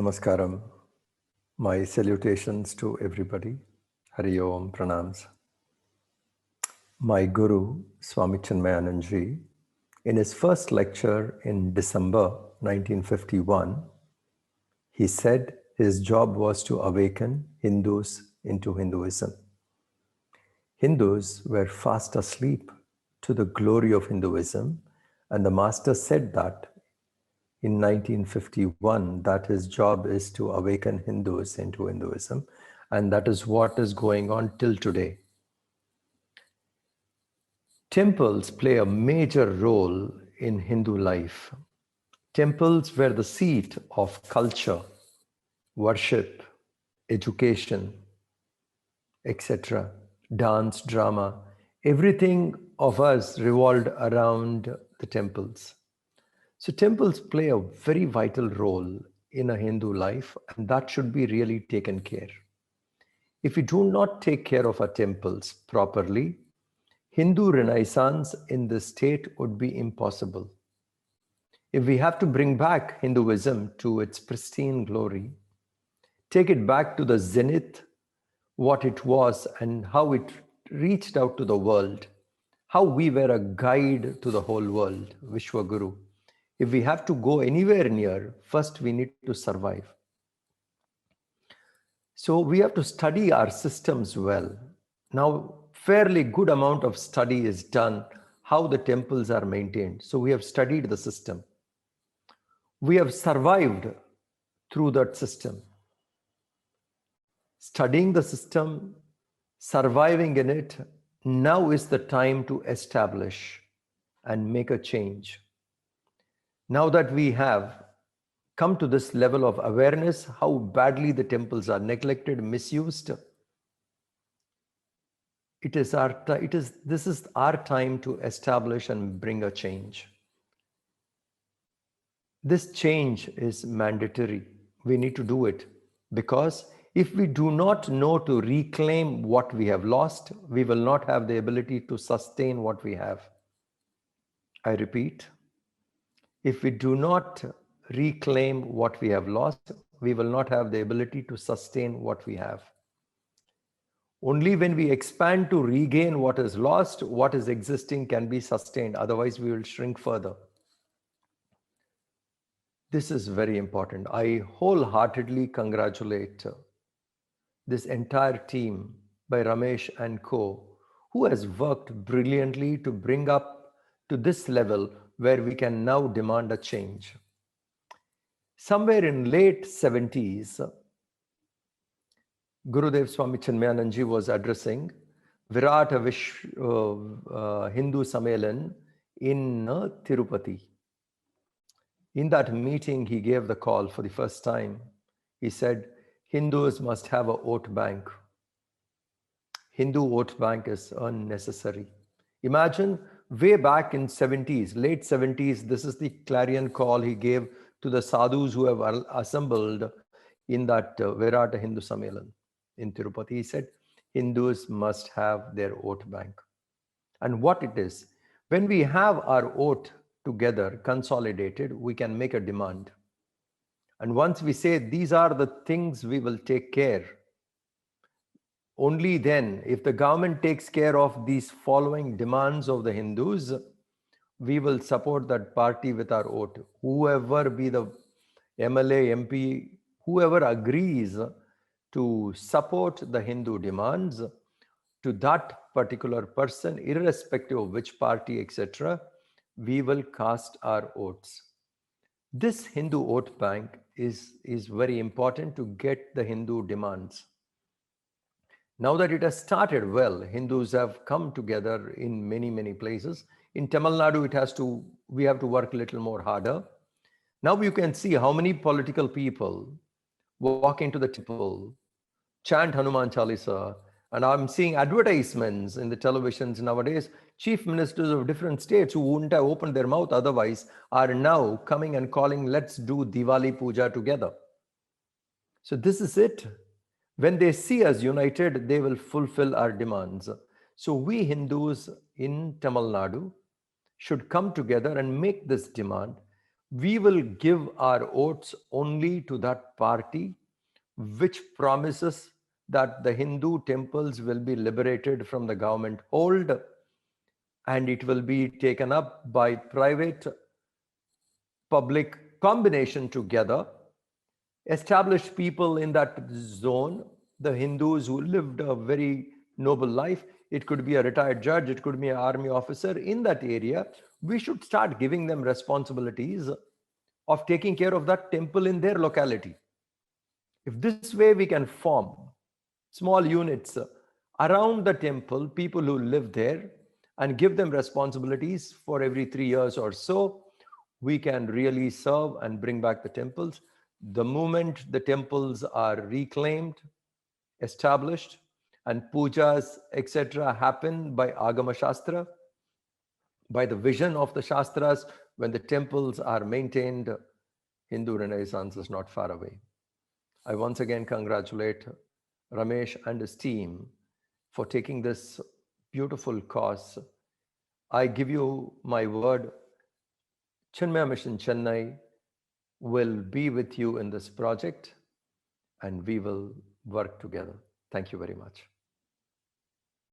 Namaskaram. My salutations to everybody. Hari Om Pranams. My Guru, Swami Chinmayananji, in his first lecture in December 1951, he said his job was to awaken Hindus into Hinduism. Hindus were fast asleep to the glory of Hinduism, and the master said that in 1951 that his job is to awaken Hindus into Hinduism, and that is what is going on till today. Temples play a major role in Hindu life. Temples were the seat of culture, worship, education, etc., dance, drama. Everything of us revolved around the temples. So temples play a very vital role in a Hindu life, and that should be really taken care. If we do not take care of our temples properly, Hindu renaissance in the state would be impossible. If we have to bring back Hinduism to its pristine glory, take it back to the zenith, what it was and how it reached out to the world, how we were a guide to the whole world, Vishwaguru. If we have to go anywhere near, first we need to survive. So we have to study our systems well. Now, fairly good amount of study is done, how the temples are maintained. So we have studied the system. We have survived through that system. Studying the system, surviving in it, now is the time to establish and make a change. Now that we have come to this level of awareness, how badly the temples are neglected, misused, this is our time to establish and bring a change. This change is mandatory. We need to do it because if we do not know to reclaim what we have lost, we will not have the ability to sustain what we have. I repeat, if we do not reclaim what we have lost, we will not have the ability to sustain what we have. Only when we expand to regain what is lost, what is existing can be sustained. Otherwise, we will shrink further. This is very important. I wholeheartedly congratulate this entire team by Ramesh and co, who has worked brilliantly to bring up to this level where we can now demand a change. Somewhere in late 70s, Gurudev Swami Chinmayananji was addressing Virata Hindu Sammelan in Tirupati. In that meeting, he gave the call for the first time. He said, Hindus must have a vote bank. Hindu vote bank is unnecessary. Imagine way back in 70s, late 70s, this is the clarion call he gave to the sadhus who have assembled in that Virata Hindu Sammelan in Tirupati. He said, Hindus must have their vote bank. And what it is, when we have our vote together, consolidated, we can make a demand. And once we say, these are the things we will take care, only then, if the government takes care of these following demands of the Hindus, we will support that party with our vote. Whoever be the MLA, MP, whoever agrees to support the Hindu demands to that particular person, irrespective of which party, etc., we will cast our votes. This Hindu vote bank is very important to get the Hindu demands. Now that it has started well, Hindus have come together in many, many places. In Tamil Nadu, we have to work a little more harder. Now you can see how many political people walk into the temple, chant Hanuman Chalisa, and I'm seeing advertisements in the televisions nowadays. Chief ministers of different states who wouldn't have opened their mouth otherwise are now coming and calling, let's do Diwali Puja together. So this is it. When they see us united, they will fulfill our demands. So we Hindus in Tamil Nadu should come together and make this demand. We will give our votes only to that party which promises that the Hindu temples will be liberated from the government hold and it will be taken up by private public combination together. Established people in that zone, the Hindus who lived a very noble life, it could be a retired judge, it could be an army officer in that area, we should start giving them responsibilities of taking care of that temple in their locality. If this way we can form small units around the temple, people who live there, and give them responsibilities for every 3 years or so, we can really serve and bring back the temples. The moment the temples are reclaimed, established, and pujas, etc., happen by Agama Shastra, by the vision of the Shastras, when the temples are maintained, Hindu Renaissance is not far away. I once again congratulate Ramesh and his team for taking this beautiful cause. I give you my word, Chinmaya Mission Chennai will be with you in this project and we will work together. Thank you very much.